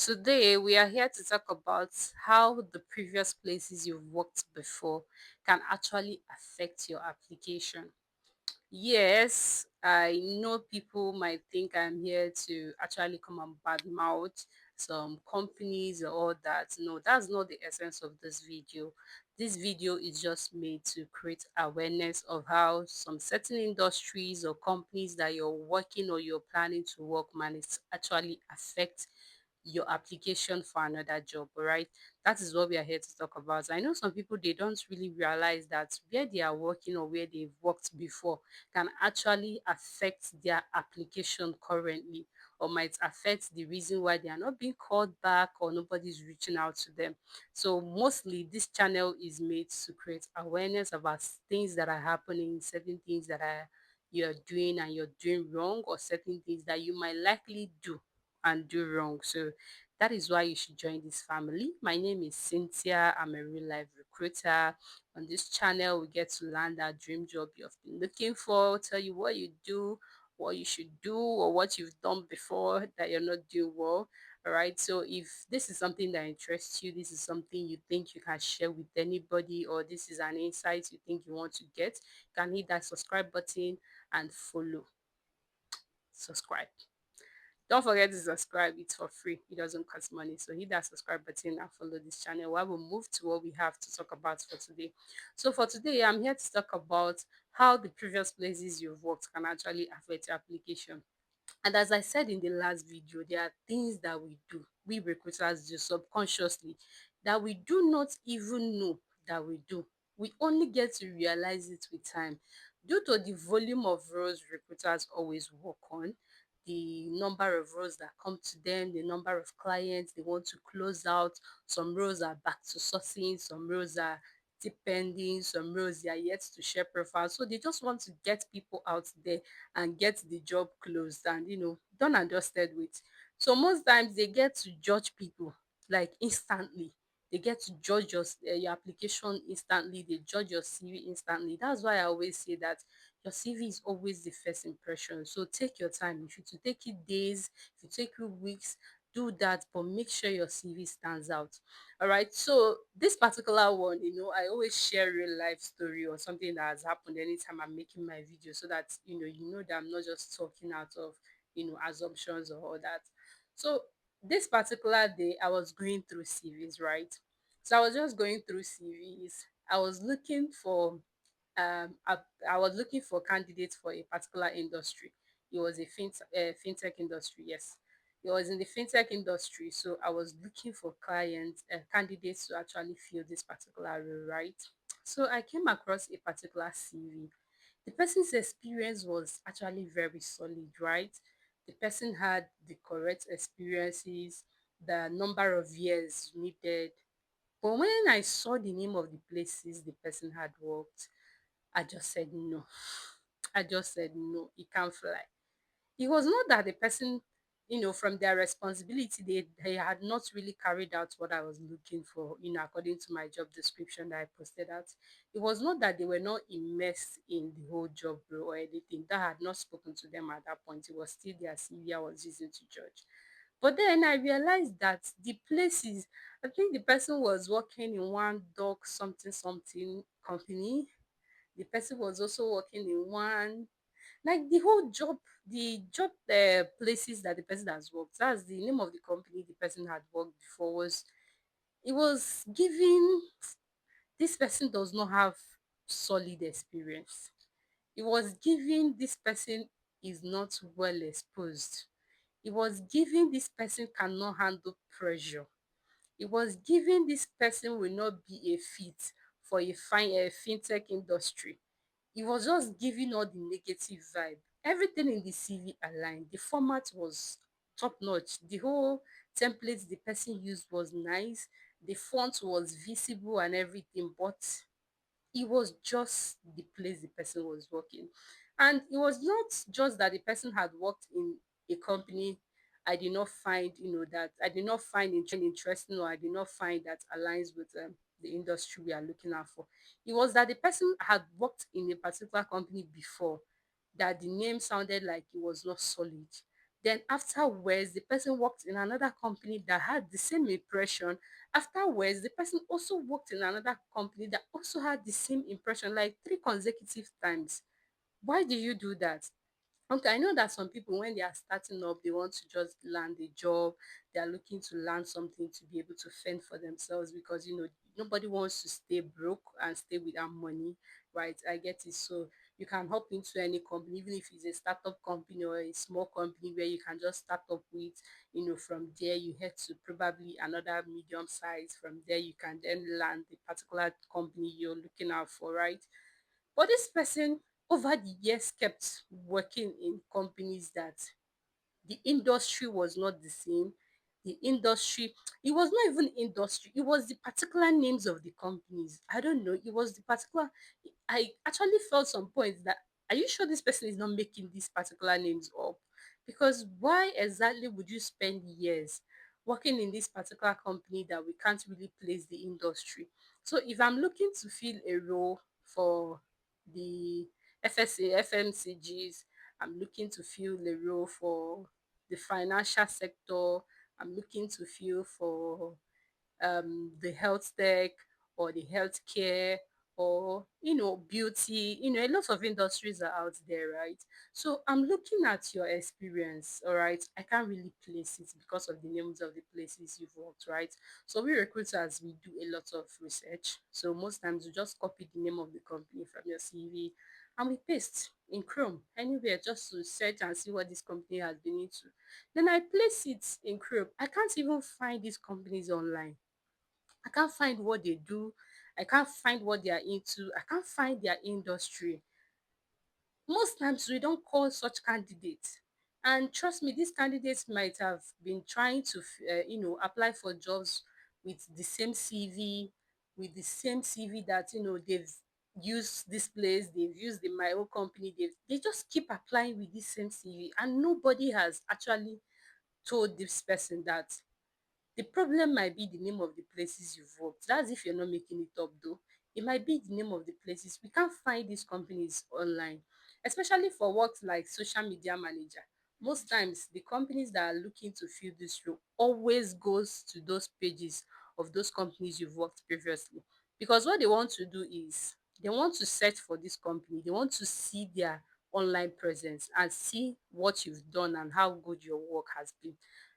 Today, we are here to talk about how the previous places you've worked before can actually affect your application. Yes, I know people might think I'm here to actually come and badmouth some companies or all that. No, that's not the essence of this video. This video is just made to create awareness of how some certain industries or companies that you're working or you're planning to work manage actually affect your application for another job, all right? That is what we are here to talk about. I know some people, they don't really realize that where they are working or where they've worked before can actually affect their application currently, or might affect the reason why they are not being called back or nobody's reaching out to them. So mostly this channel is made to create awareness about things that are happening, certain things that are you're doing and you're doing wrong, or certain things that you might likely do and do wrong. So that is why you should join this family. My name is Cynthia. I'm a real life recruiter. On this channel, we get to land that dream job you've been looking for, tell you what you do, what you should do, or what you've done before that you're not doing well. All right. So if this is something that interests you, this is something you think you can share with anybody, or this is an insight you think you want to get, you can hit that subscribe button and follow. Subscribe. Don't forget to subscribe. It's for free. It doesn't cost money. So hit that subscribe button and follow this channel while we move to what we have to talk about for today. So for today, I'm here to talk about how the previous places you've worked can actually affect your application. And as I said in the last video, there are things that we do, we recruiters do subconsciously, that we do not even know that we do. We only get to realize it with time. Due to the volume of roles recruiters always work on, the number of roles that come to them, the number of clients they want to close out, some roles are back to sourcing, some roles are depending, some roles they are yet to share profiles. So they just want to get people out there and get the job closed and done and dusted with. So most times they get to judge people like instantly. They get to judge your application instantly. They judge your CV instantly. That's why I always say that your CV is always the first impression. So take your time. If it will take you days, if it take you weeks, do that, but make sure your CV stands out. All right. So this particular one, I always share real life story or something that has happened anytime I'm making my video, so that you know that I'm not just talking out of assumptions or all that. So this particular day, I was going through CVs, right? So I was just going through CVs. I was looking for um I, I was looking for candidates for a particular industry. It was a fintech industry, yes. It was in the fintech industry, so I was looking for clients, candidates to actually fill this particular role, right? So I came across a particular CV. The person's experience was actually very solid, right? The person had the correct experiences, the number of years needed. But when I saw the name of the places the person had worked, I just said no. I just said no, it can't fly. It was not that the person, from their responsibility, they had not really carried out what I was looking for, according to my job description that I posted out. It was not that they were not immersed in the whole job role or anything. That had not spoken to them at that point. It was still their CV I was using to judge. But then I realized that the places, I think the person was working in one dog something something company. The person was also working in one, like the job places that the person has worked, that's the name of the company the person had worked before, was it was giving this person does not have solid experience. It was giving this person is not well exposed. It was giving this person cannot handle pressure. It was giving this person will not be a fit for a fintech industry. It was just giving all the negative vibe. Everything in the CV aligned. The format was top notch. The whole template the person used was nice. The font was visible and everything, but it was just the place the person was working. And it was not just that the person had worked in a company I did not find interesting, or I did not find that aligns with the industry we are looking out for. It was that the person had worked in a particular company before, that the name sounded like it was not solid. Then afterwards, the person worked in another company that had the same impression. Afterwards, the person also worked in another company that also had the same impression, like 3 consecutive times. Why do you do that? Okay, I know that some people, when they are starting up, they want to just land a job. They are looking to learn something to be able to fend for themselves because, nobody wants to stay broke and stay without money, right? I get it. So you can hop into any company, even if it's a startup company or a small company where you can just start up with. From there you head to probably another medium size. From there you can then land the particular company you're looking out for, right? But this person over the years kept working in companies that the industry was not the same. The industry, it was not even industry, it was the particular names of the companies. I don't know, it was the particular. I actually felt some points that, are you sure this person is not making these particular names up? Because why exactly would you spend years working in this particular company that we can't really place the industry? So if I'm looking to fill a role for the FSA, FMCGs, I'm looking to fill a role for the financial sector. I'm looking to fill for the health tech or the healthcare or beauty. A lot of industries are out there, right? So I'm looking at your experience. All right, I can't really place it because of the names of the places you've worked, right? So we recruiters, we do a lot of research. So most times we just copy the name of the company from your CV and we paste in Chrome anywhere just to search and see what this company has been into. Then I place it in Chrome. I can't even find these companies online. I can't find what they do. I can't find what they are into. I can't find their industry. Most times we don't call such candidates. And trust me, these candidates might have been trying to, apply for jobs with the same CV, that, they've used this place, they've used in my own company, they just keep applying with this same CV. And nobody has actually told this person that the problem might be the name of the places you've worked. That's if you're not making it up though. It might be the name of the places. We can't find these companies online, especially for works like social media manager. Most times, the companies that are looking to fill this role always goes to those pages of those companies you've worked previously. Because what they want to do is they want to search for this company. They want to see their online presence and see what you've done and how good your work has been,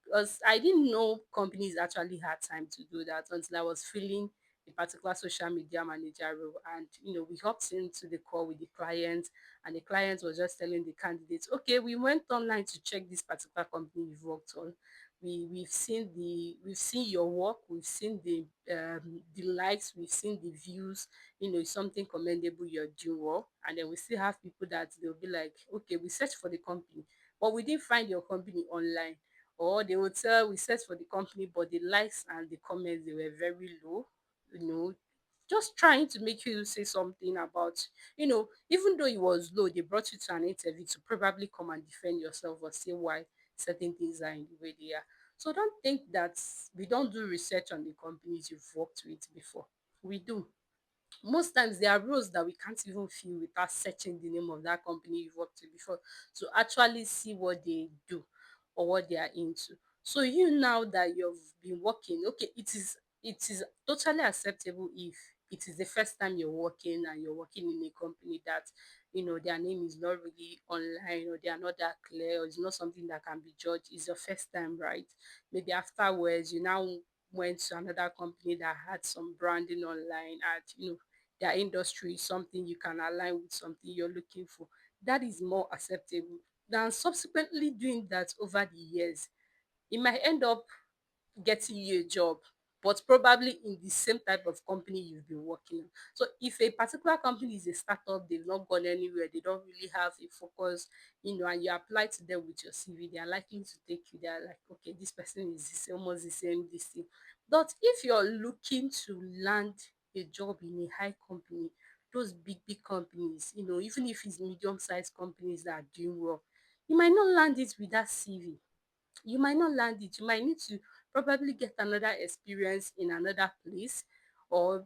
because I didn't know companies actually had time to do that until I was filling a particular social media manager role. And we hopped into the call with the client, and the client was just telling the candidates, okay, we went online to check this particular company you've worked on. We've seen your work, we've seen the likes, we've seen the views. It's something commendable, you're doing well. And then we still have people that they'll be like, okay, we searched for the company, but we didn't find your company online. Or they would tell, we searched for the company, but the likes and the comments, they were very low, you know, just trying to make you say something about, even though it was low, they brought you to an interview to probably come and defend yourself or say why certain things are in the way they are. So don't think that we don't do research on the companies you've worked with before. We do. Most times there are roles that we can't even fill without searching the name of that company you've worked with before to actually see what they do or what they are into. So you, now that you've been working, okay, it is totally acceptable if it is the first time you're working and you're working in a company that their name is not really online, or they are not that clear, or it's not something that can be judged. It's your first time, right? Maybe afterwards you now went to another company that had some branding online, and their industry is something you can align with, something you're looking for. That is more acceptable than subsequently doing that over the years. It might end up getting you a job, but probably in the same type of company you've been working on. So if a particular company is a startup, they've not gone anywhere, they don't really have a focus, and you apply to them with your CV, they are likely to take you. They are like, okay, this person is almost the same, this thing. But if you're looking to land a job in a high company, those big companies, even if it's medium-sized companies that are doing well, you might not land it with that CV. You might not land it. You might need to probably get another experience in another place, or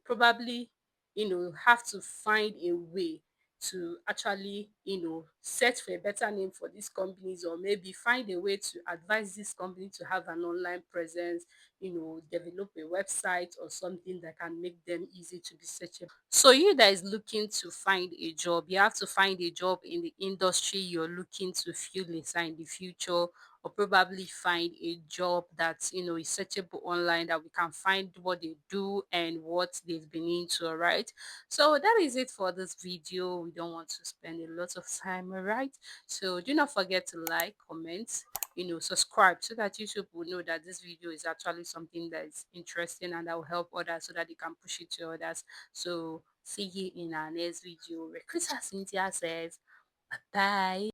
probably have to find a way. to actually, search for a better name for these companies, or maybe find a way to advise this company to have an online presence, develop a website or something that can make them easy to be searchable. So you that is looking to find a job, you have to find a job in the industry you're looking to fill later in the future, or probably find a job that is searchable online, that we can find what they do and what they've been into. All right, so that is it for this video. We don't want to spend a lot of time. All right, so do not forget to like, comment, subscribe, so that YouTube will know that this video is actually something that is interesting and that will help others, so that they can push it to others. So see you in our next video. Recruiter Cynthia says bye bye.